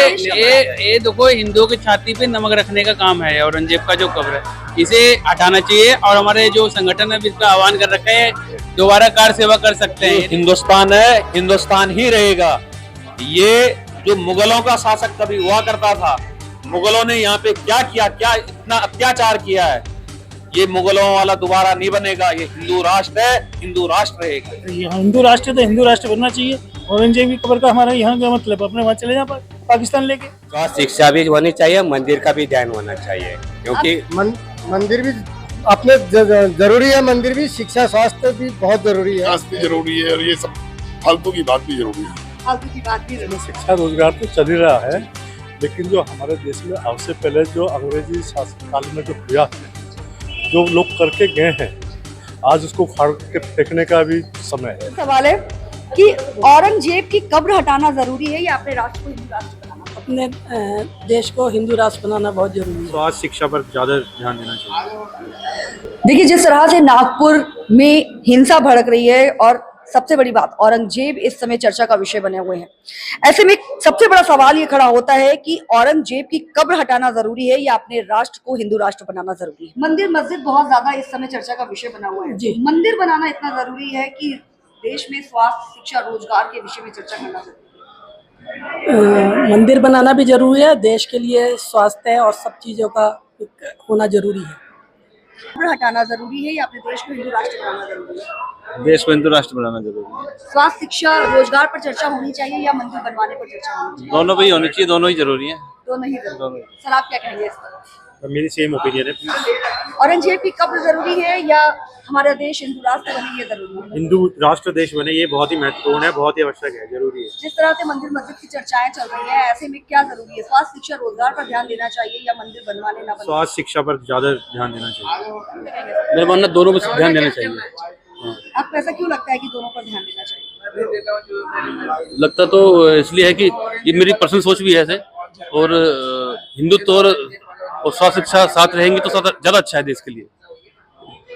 ये देखो, हिंदुओं की छाती पे नमक रखने का काम है औरंगजेब का जो कब्र है, इसे हटाना चाहिए। और हमारे जो संगठन है इसका आह्वान कर रखा है, दोबारा कार सेवा कर सकते हैं। हिंदुस्तान है, हिंदुस्तान ही रहेगा। ये जो मुगलों का शासक कभी हुआ करता था, मुगलों ने यहाँ पे क्या किया, क्या इतना अत्याचार किया है, ये मुगलों वाला दोबारा नहीं बनेगा। ये हिंदू राष्ट्र है, हिंदू राष्ट्र रहेगा। हिंदू राष्ट्र तो हिंदू राष्ट्र बनना चाहिए। औरंगजेब की कब्र का हमारा यहाँ का मतलब अपने वहाँ चले जाए पाकिस्तान लेके। स्वास्थ्य शिक्षा भी होनी चाहिए, मंदिर का भी ध्यान होना चाहिए, क्योंकि मंदिर भी अपने जरूरी है। मंदिर भी, शिक्षा स्वास्थ्य भी बहुत जरूरी है। स्वास्थ्य जरूरी है और ये सब फालतू की बात भी जरूरी है। फालतू की बात भी जरूरी है। शिक्षा रोजगार तो चल ही रहा है, लेकिन जो हमारे देश में सबसे पहले जो अंग्रेजी शासन काल में जो हुआ है, जो लोग करके गए हैं, आज उसको फाड़ के फेंकने का भी समय है। सवाल है कि औरंगजेब की कब्र हटाना जरूरी है या अपने राष्ट्र को हिंदू राष्ट्र बनाना? अपने देश को हिंदू राष्ट्र बनाना बहुत जरूरी है। स्वास्थ्य शिक्षा पर ज्यादा ध्यान देना चाहिए। देखिए, जिस तरह से नागपुर में हिंसा भड़क रही है और सबसे बड़ी बात औरंगजेब इस समय चर्चा का विषय बने हुए हैं, ऐसे में सबसे बड़ा सवाल ये खड़ा होता है कि औरंगजेब की कब्र हटाना जरूरी है या अपने राष्ट्र को हिंदू राष्ट्र बनाना जरूरी है? मंदिर मस्जिद बहुत ज्यादा इस समय चर्चा का विषय बना हुआ है। मंदिर बनाना इतना जरूरी है कि देश में स्वास्थ्य, शिक्षा, रोजगार के विषय में चर्चा करना जरूरी है। मंदिर बनाना भी जरूरी है, देश के लिए स्वास्थ्य और सब चीजों का होना जरूरी है। कब्र हटाना जरूरी है या अपने देश को हिंदू राष्ट्र बनाना जरूरी है? देश को हिंदू राष्ट्र बनाना जरूरी है। स्वास्थ्य, शिक्षा, रोजगार पर चर्चा होनी चाहिए या मंदिर बनवाने पर चर्चा होनी चाहिए? दोनों भी होनी चाहिए, दोनों ही जरूरी है। दोनों ही जरूरी है। सर, आप क्या कहेंगे इस पर? मेरी सेम ओपिनियन है। औरंगजेब की कब्र जरूरी है या हमारा देश हिंदू राष्ट्र बने, ये जरूरी है? हिंदू राष्ट्र देश बने, ये बहुत ही महत्वपूर्ण है, बहुत ही आवश्यक है, जरूरी है। जिस तरह से मंदिर मस्जिद की चर्चाएं चल रही हैं, ऐसे में क्या जरूरी है? स्वास्थ्य, शिक्षा, रोजगार पर ध्यान देना चाहिए या मंदिर बनवाने ना बनवाने? स्वास्थ्य शिक्षा पर ज्यादा ध्यान देना चाहिए। मेरे मानना दोनों पर ध्यान देना चाहिए। आपको ऐसा क्यों लगता है कि दोनों पर ध्यान देना चाहिए? लगता तो इसलिए है कि ये मेरी पर्सनल सोच भी है ऐसे, और हिंदुत्व और स्वास्थ्य शिक्षा साथ रहेंगी तो ज्यादा अच्छा है देश के लिए।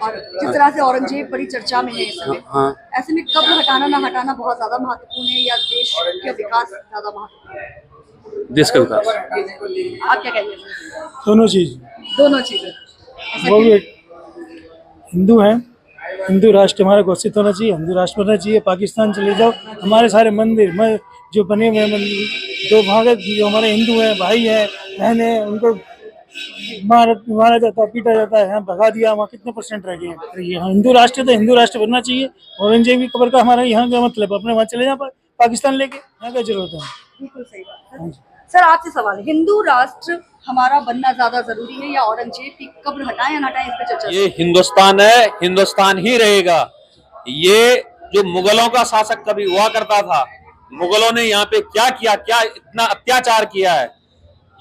और जिस तरह से औरंगजेब बड़ी चर्चा में है इस समय, ऐसे में कब्र हटाना ना हटाना बहुत ज्यादा महत्वपूर्ण है या देश के विकास ज्यादा महत्वपूर्ण है? देश का विकास। आप क्या कहेंगे? दोनों चीज, दोनों चीजें। वो भी हिंदू हैं, हिंदू राष्ट्र हमारा घोषित होना चाहिए, हिंदू राष्ट्र बनना चाहिए। पाकिस्तान चले जाओ, हमारे सारे मंदिर जो बने हुए हैं, मंदिर दो भाग जो हमारे हिंदू हैं, भाई हैं, बहन हैं, उनको मारा जाता है, पीटा जाता है, यहाँ भगा दिया, वहाँ कितने परसेंट रह गए हैं। ये हिंदू राष्ट्र तो हिंदू राष्ट्र बनना चाहिए। औरंगजेब की कब्र का हमारा यहाँ का मतलब अपने वहाँ चले जाए पाकिस्तान लेके, यहाँ क्या जरूरत है? बिल्कुल सही बात। सर, आपसे सवाल है, हिंदू राष्ट्र हमारा बनना ज्यादा जरूरी है या औरंगजेब की कब्र हटाएं या ना हटाएं, इस पर चर्चा? ये हिंदुस्तान है, हिंदुस्तान ही रहेगा। ये जो मुगलों का शासक कभी हुआ करता था, मुगलों ने यहाँ पे क्या किया, क्या इतना अत्याचार किया है,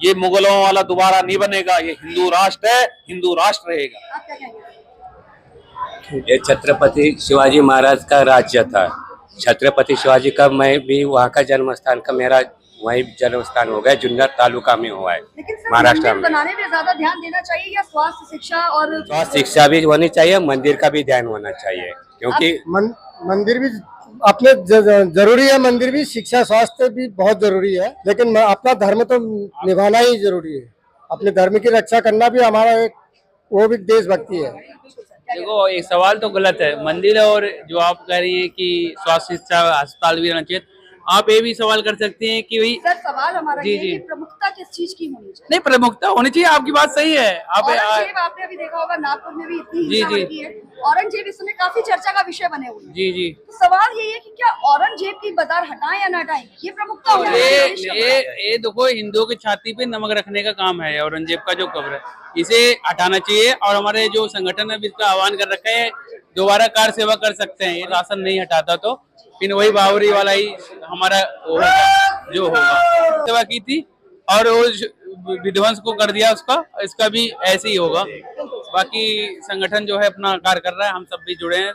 ये मुगलों वाला दोबारा नहीं बनेगा। ये हिंदू राष्ट्र है, हिंदू राष्ट्र रहेगा। आप क्या कहेंगे? ये छत्रपति शिवाजी महाराज का राज्य था। छत्रपति शिवाजी का, मैं भी वहाँ का जन्म स्थान का, मेरा वही जन्म स्थान हो गया, जुन्नर तालुका में हुआ है, महाराष्ट्र में। बनाने में ज्यादा ध्यान देना चाहिए या स्वास्थ्य, शिक्षा और स्वास्थ्य शिक्षा भी होनी चाहिए, मंदिर का भी ध्यान होना चाहिए, क्योंकि मंदिर भी अपने जरूरी है। मंदिर भी, शिक्षा स्वास्थ्य भी बहुत जरूरी है, लेकिन अपना धर्म तो निभाना ही जरूरी है। अपने धर्म की रक्षा करना भी हमारा एक वो भी देशभक्ति है। देखो, एक सवाल तो गलत है। मंदिर और जो आप कह रही हैं कि स्वास्थ्य शिक्षा अस्पताल भी रहना चाहिए, आप ये भी सवाल कर सकते हैं कि भाई सर, सवाल हमारा जी, ये है जी। कि प्रमुखता किस चीज की होनी चाहिए? नहीं, प्रमुखता होनी चाहिए, आपकी बात सही है। औरंगजेब आपने अभी देखा होगा, नागपुर में भी इतनी हिंसा भड़की है। औरंगजेब इस समय काफी चर्चा का विषय बने हुए हैं। जी जी। तो सवाल यही है कि क्या औरंगजेब की बाजार हटाएं या ना हटाएं, ये प्रमुखता होनी चाहिए? ये देखो, हिंदुओं की छाती पे नमक रखने का काम है औरंगजेब का जो कब्र है, इसे हटाना चाहिए। और हमारे जो संगठन है इसका आह्वान कर रखा है, दोबारा कार सेवा कर सकते हैं। ये राशन नहीं हटाता तो फिर वही बावरी वाला ही हमारा होगा जो होगा। सेवा की थी और वो विध्वंस को कर दिया उसका, इसका भी ऐसे ही होगा। बाकी संगठन जो है अपना कार्य कर रहा है, हम सब भी जुड़े हैं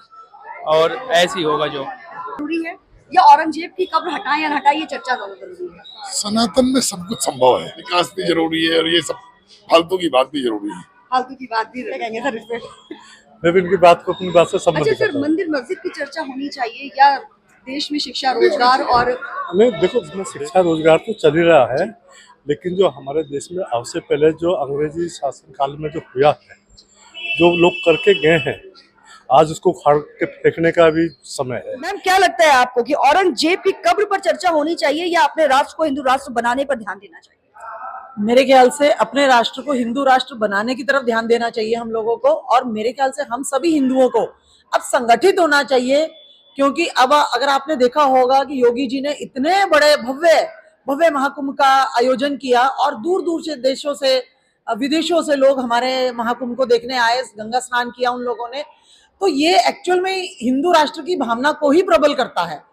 और ऐसे ही होगा जो जरूरी है या औरंगजेब की कब्र हटाएं या ना हटाएं, ये चर्चा ज्यादा जरूरी है? सनातन में सब कुछ संभव है, विकास भी जरूरी है और ये सब फालतू की बात भी जरूरी है। फालतू की बात भी कहेंगे सर इस पे? मैं भी इनकी बात को अपनी बात से सम्मत अच्छा सर, करता हूं। मंदिर मस्जिद की चर्चा होनी चाहिए या देश में शिक्षा, रोजगार और नहीं, देखो इसमें शिक्षा रोजगार तो चल ही रहा है, लेकिन जो हमारे देश में सबसे पहले जो अंग्रेजी शासन काल में जो हुआ है, जो लोग करके गए हैं, आज उसको उखाड़ के फेंकने का भी समय है। मैम क्या लगता है आपको कि औरंगजेब की कब्र पर चर्चा होनी चाहिए या अपने राष्ट्र को हिंदू राष्ट्र बनाने पर ध्यान देना चाहिए? मेरे ख्याल से अपने राष्ट्र को हिंदू राष्ट्र बनाने की तरफ ध्यान देना चाहिए हम लोगों को, और मेरे ख्याल से हम सभी हिंदुओं को अब संगठित होना चाहिए, क्योंकि अब अगर आपने देखा होगा कि योगी जी ने इतने बड़े भव्य महाकुंभ का आयोजन किया और दूर दूर से देशों से, विदेशों से लोग हमारे महाकुंभ को देखने आए, गंगा स्नान किया उन लोगों ने, तो ये एक्चुअल में हिंदू राष्ट्र की भावना को ही प्रबल करता है।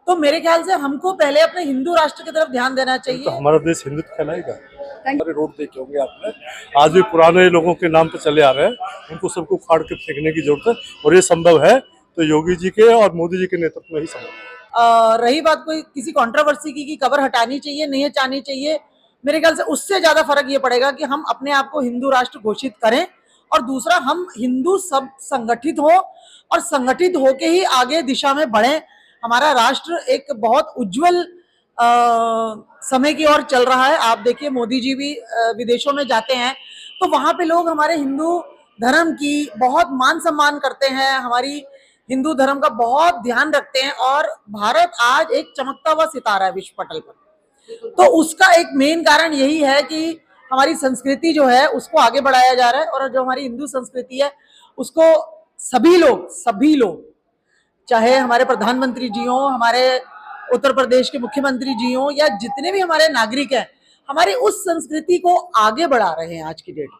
तो मेरे ख्याल से हमको पहले अपने हिंदू राष्ट्र की तरफ ध्यान देना चाहिए। तो हमारा देश हिंदुत्व कहलाएगा। हमारे रोड देखे होंगे आपने, आज भी पुराने लोगों के नाम पे चले आ रहे हैं, उनको सबको उखाड़ के फेंकने की जरूरत है, और ये संभव है तो योगी जी के और मोदी जी के नेतृत्व में ही संभव है। रही बात कोई किसी कंट्रोवर्सी की कब्र हटानी चाहिए नहीं हटानी चाहिए, मेरे ख्याल से उससे ज्यादा फर्क ये पड़ेगा कि हम अपने आप को हिंदू राष्ट्र घोषित करें, और दूसरा हम हिंदू सब संगठित हो और संगठित होके ही आगे दिशा में बढ़े। हमारा राष्ट्र एक बहुत उज्जवल समय की ओर चल रहा है। आप देखिए मोदी जी भी विदेशों में जाते हैं तो वहां पे लोग हमारे हिंदू धर्म की बहुत मान सम्मान करते हैं, हमारी हिंदू धर्म का बहुत ध्यान रखते हैं, और भारत आज एक चमकता हुआ सितारा है विश्व पटल पर। तो उसका एक मेन कारण यही है कि हमारी संस्कृति जो है उसको आगे बढ़ाया जा रहा है, और जो हमारी हिंदू संस्कृति है उसको सभी लोग चाहे हमारे प्रधानमंत्री जी हो, हमारे उत्तर प्रदेश के मुख्यमंत्री जी हो, या जितने भी हमारे नागरिक हैं, हमारी उस संस्कृति को आगे बढ़ा रहे हैं आज की डेट में।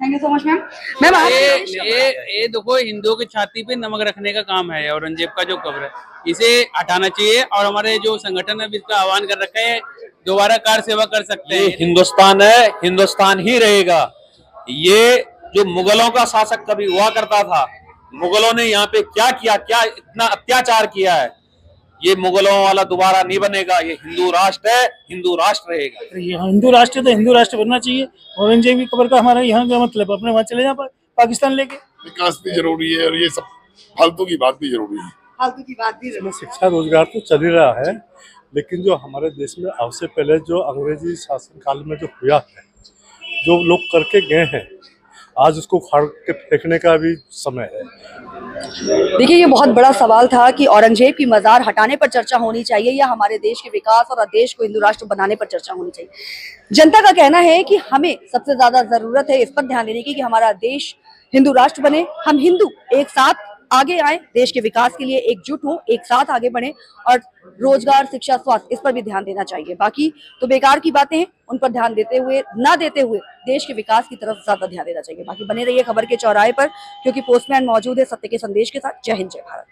Thank you so much ma'am. Ma'am ये देखो हिंदुओं की छाती पे नमक रखने का काम है औरंगजेब का जो कब्र है, इसे हटाना चाहिए, और हमारे जो संगठन है इसका आह्वान कर रखा है, दोबारा कार सेवा कर सकते हैं। हिंदुस्तान है, हिंदुस्तान ही रहेगा। ये जो मुगलों का शासक कभी हुआ करता था, मुगलों ने यहाँ पे क्या किया, क्या इतना अत्याचार किया है, ये मुगलों वाला दोबारा नहीं बनेगा। ये हिंदू राष्ट्र है, हिंदू राष्ट्र रहेगा। ये हिंदू राष्ट्र तो हिंदू राष्ट्र बनना चाहिए। औरंगजेब की कब्र का हमारा यहाँ क्या मतलब, अपने वहाँ चले जाए पाकिस्तान लेके। विकास भी जरूरी है और ये सब फालतू की बात भी जरूरी है। फालतू की बात भी इसमें शिक्षा रोजगार तो चल ही रहा है, लेकिन जो हमारे देश में सबसे पहले जो अंग्रेजी शासन काल में जो हुआ है, जो लोग करके गए हैं, आज उसको उखाड़ के फेंकने का भी समय है। देखिए ये बहुत बड़ा सवाल था कि औरंगजेब की मजार हटाने पर चर्चा होनी चाहिए या हमारे देश के विकास और देश को हिंदू राष्ट्र बनाने पर चर्चा होनी चाहिए। जनता का कहना है कि हमें सबसे ज्यादा जरूरत है इस पर ध्यान देने की कि हमारा देश हिंदू राष्ट्र बने, हम हिंदू एक साथ आगे आए, देश के विकास के लिए एकजुट हो, एक साथ आगे बढ़े, और रोजगार, शिक्षा, स्वास्थ्य इस पर भी ध्यान देना चाहिए। बाकी तो बेकार की बातें हैं, उन पर ध्यान देते हुए देश के विकास की तरफ ज्यादा ध्यान देना चाहिए। बाकी बने रहिए खबर के चौराहे पर, क्योंकि पोस्टमैन मौजूद है सत्य के संदेश के साथ। जय हिंद, जय भारत।